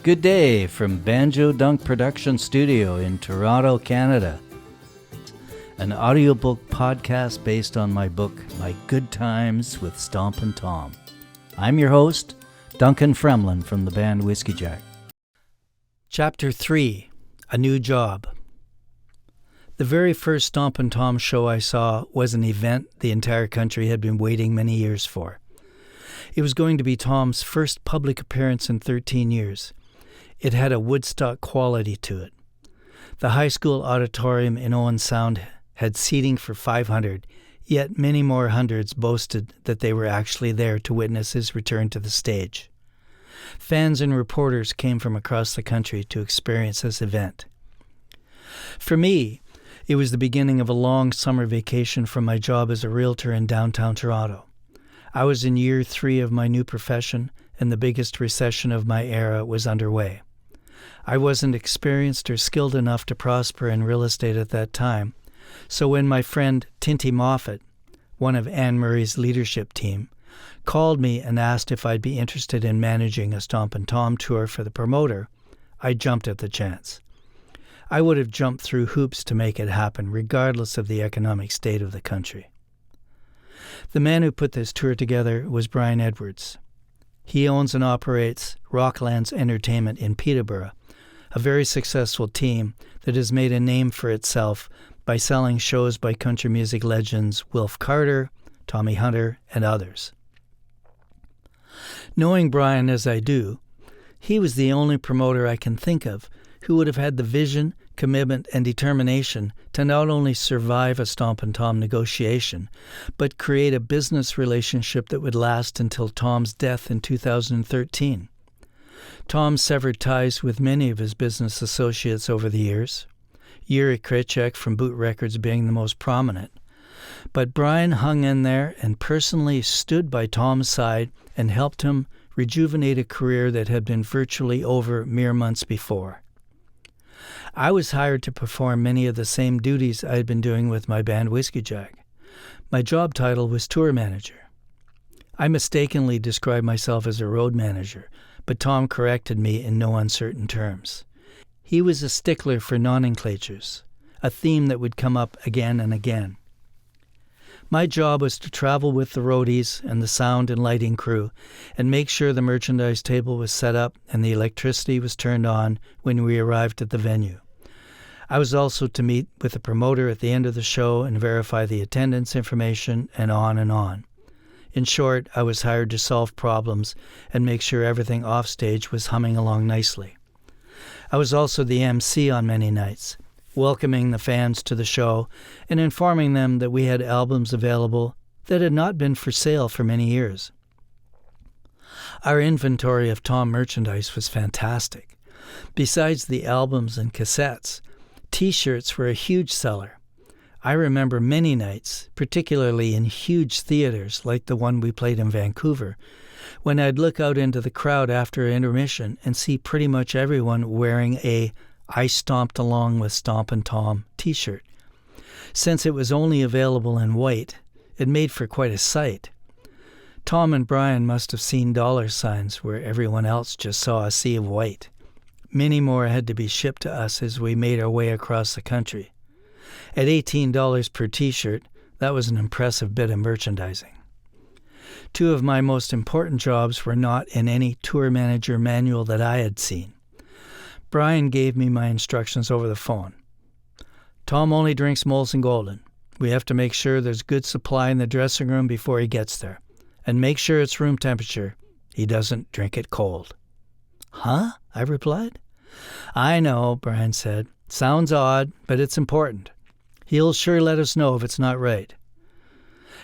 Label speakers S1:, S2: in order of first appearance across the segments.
S1: Good day from Banjo Dunk Production Studio in Toronto, Canada. An audiobook podcast based on my book, My Good Times with Stompin Tom. I'm your host, Duncan Fremlin from the band Whiskey Jack. Chapter 3, A New Job. The very first Stompin Tom show I saw was an event the entire country had been waiting many years for. It was going to be Tom's first public appearance in 13 years. It had a Woodstock quality to it. The high school auditorium in Owen Sound had seating for 500, yet many more hundreds boasted that they were actually there to witness his return to the stage. Fans and reporters came from across the country to experience this event. For me, it was the beginning of a long summer vacation from my job as a realtor in downtown Toronto. I was in year 3 of my new profession, and the biggest recession of my era was underway. I wasn't experienced or skilled enough to prosper in real estate at that time, so when my friend Tinty Moffat, one of Anne Murray's leadership team, called me and asked if I'd be interested in managing a Stompin Tom tour for the promoter, I jumped at the chance. I would have jumped through hoops to make it happen, regardless of the economic state of the country. The man who put this tour together was Brian Edwards. He owns and operates Rocklands Entertainment in Peterborough, a very successful team that has made a name for itself by selling shows by country music legends Wilf Carter, Tommy Hunter, and others. Knowing Brian as I do, he was the only promoter I can think of who would have had the vision, commitment, and determination to not only survive a Stompin Tom negotiation, but create a business relationship that would last until Tom's death in 2013. Tom severed ties with many of his business associates over the years, Yuri Krejcik from Boot Records being the most prominent. But Brian hung in there and personally stood by Tom's side and helped him rejuvenate a career that had been virtually over mere months before. I was hired to perform many of the same duties I had been doing with my band Whiskey Jack. My job title was tour manager. I mistakenly described myself as a road manager, but Tom corrected me in no uncertain terms. He was a stickler for nomenclatures, a theme that would come up again and again. My job was to travel with the roadies and the sound and lighting crew and make sure the merchandise table was set up and the electricity was turned on when we arrived at the venue. I was also to meet with the promoter at the end of the show and verify the attendance information and on and on. In short, I was hired to solve problems and make sure everything offstage was humming along nicely. I was also the MC on many nights, welcoming the fans to the show and informing them that we had albums available that had not been for sale for many years. Our inventory of Tom merchandise was fantastic. Besides the albums and cassettes, T-shirts were a huge seller. I remember many nights, particularly in huge theaters like the one we played in Vancouver, when I'd look out into the crowd after intermission and see pretty much everyone wearing a I Stomped Along with Stompin Tom t-shirt. Since it was only available in white, it made for quite a sight. Tom and Brian must have seen dollar signs where everyone else just saw a sea of white. Many more had to be shipped to us as we made our way across the country. At $18 per t-shirt, that was an impressive bit of merchandising. 2 of my most important jobs were not in any tour manager manual that I had seen. Brian gave me my instructions over the phone. Tom only drinks Molson Golden. We have to make sure there's good supply in the dressing room before he gets there. And make sure it's room temperature. He doesn't drink it cold. Huh? I replied. I know, Brian said. Sounds odd, but it's important. He'll sure let us know if it's not right.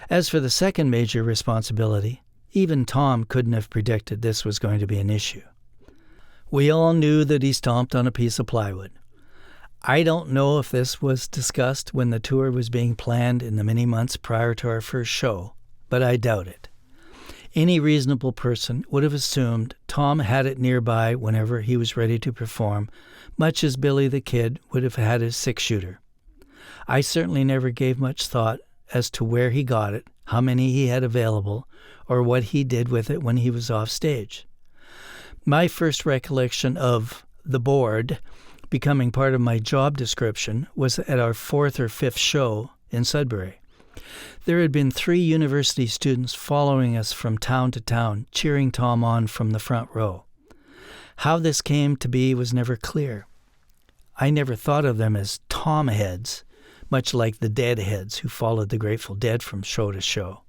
S1: As for the second major responsibility, even Tom couldn't have predicted this was going to be an issue. We all knew that he stomped on a piece of plywood. I don't know if this was discussed when the tour was being planned in the many months prior to our first show, but I doubt it. Any reasonable person would have assumed Tom had it nearby whenever he was ready to perform, much as Billy the Kid would have had his 6-shooter. I certainly never gave much thought as to where he got it, how many he had available, or what he did with it when he was off stage. My first recollection of the board becoming part of my job description was at our 4th or 5th show in Sudbury. There had been 3 university students following us from town to town, cheering Tom on from the front row. How this came to be was never clear. I never thought of them as Tom heads, much like the Deadheads who followed the Grateful Dead from show to show.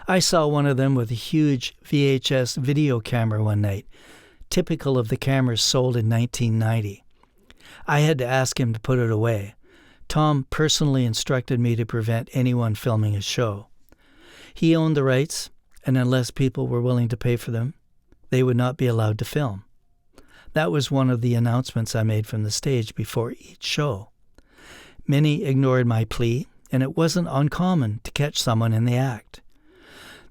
S1: I saw one of them with a huge VHS video camera one night, typical of the cameras sold in 1990. I had to ask him to put it away. Tom personally instructed me to prevent anyone filming his show. He owned the rights, and unless people were willing to pay for them, they would not be allowed to film. That was one of the announcements I made from the stage before each show. Many ignored my plea, and it wasn't uncommon to catch someone in the act.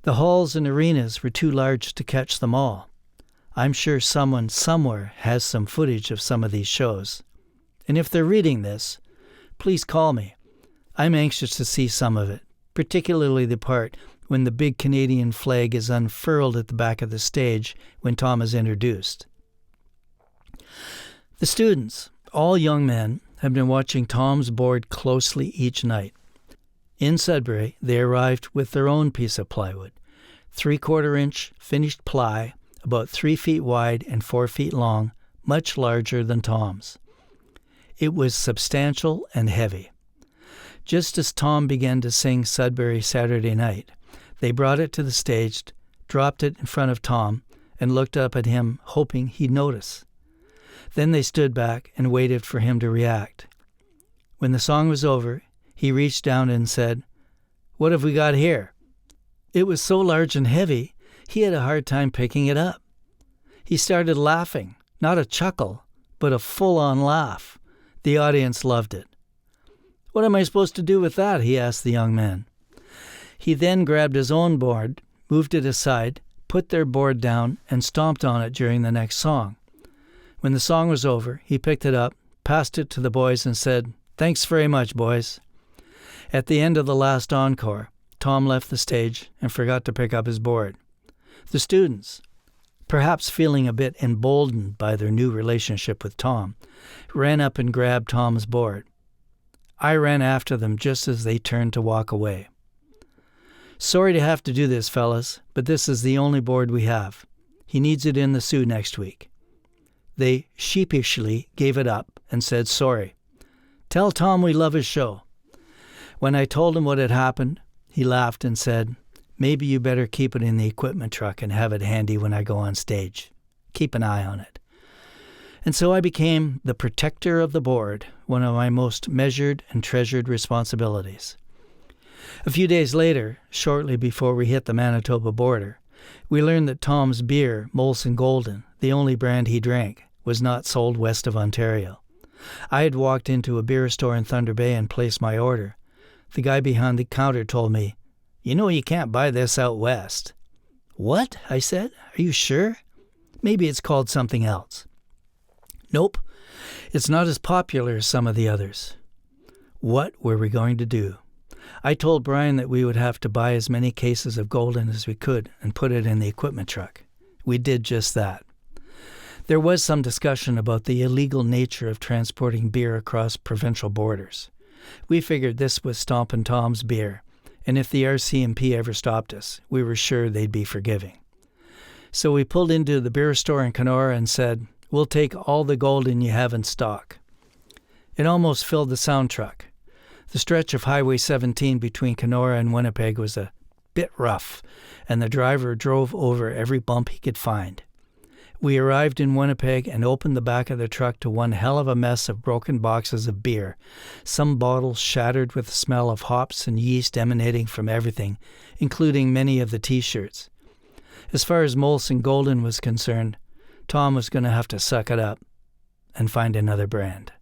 S1: The halls and arenas were too large to catch them all. I'm sure someone somewhere has some footage of some of these shows. And if they're reading this, please call me. I'm anxious to see some of it, particularly the part when the big Canadian flag is unfurled at the back of the stage when Tom is introduced. The students, all young men, have been watching Tom's board closely each night. In Sudbury, they arrived with their own piece of plywood, 3/4-inch finished ply, about 3 feet wide and 4 feet long, much larger than Tom's. It was substantial and heavy. Just as Tom began to sing Sudbury Saturday Night, they brought it to the stage, dropped it in front of Tom, and looked up at him, hoping he'd notice. Then they stood back and waited for him to react. When the song was over, he reached down and said, "What have we got here?" It was so large and heavy, he had a hard time picking it up. He started laughing, not a chuckle, but a full-on laugh. The audience loved it. "What am I supposed to do with that?" he asked the young man. He then grabbed his own board, moved it aside, put their board down, and stomped on it during the next song. When the song was over, he picked it up, passed it to the boys, and said, "Thanks very much, boys." At the end of the last encore, Tom left the stage and forgot to pick up his board. The students, perhaps feeling a bit emboldened by their new relationship with Tom, ran up and grabbed Tom's board. I ran after them just as they turned to walk away. "Sorry to have to do this, fellas, but this is the only board we have. He needs it in the Sioux next week." They sheepishly gave it up and said sorry. "Tell Tom we love his show." When I told him what had happened, he laughed and said, "Maybe you better keep it in the equipment truck and have it handy when I go on stage. Keep an eye on it." And so I became the protector of the board, one of my most measured and treasured responsibilities. A few days later, shortly before we hit the Manitoba border, we learned that Tom's beer, Molson Golden, the only brand he drank, was not sold west of Ontario. I had walked into a beer store in Thunder Bay and placed my order. The guy behind the counter told me, "You know you can't buy this out west." "What?" I said. "Are you sure? Maybe it's called something else." "Nope, it's not as popular as some of the others." What were we going to do? I told Brian that we would have to buy as many cases of Golden as we could and put it in the equipment truck. We did just that. There was some discussion about the illegal nature of transporting beer across provincial borders. We figured this was Stompin Tom's beer, and if the RCMP ever stopped us, we were sure they'd be forgiving. So we pulled into the beer store in Kenora and said, "We'll take all the Golden you have in stock." It almost filled the sound truck. The stretch of Highway 17 between Kenora and Winnipeg was a bit rough, and the driver drove over every bump he could find. We arrived in Winnipeg and opened the back of the truck to one hell of a mess of broken boxes of beer, some bottles shattered with the smell of hops and yeast emanating from everything, including many of the T-shirts. As far as Molson Golden was concerned, Tom was going to have to suck it up and find another brand.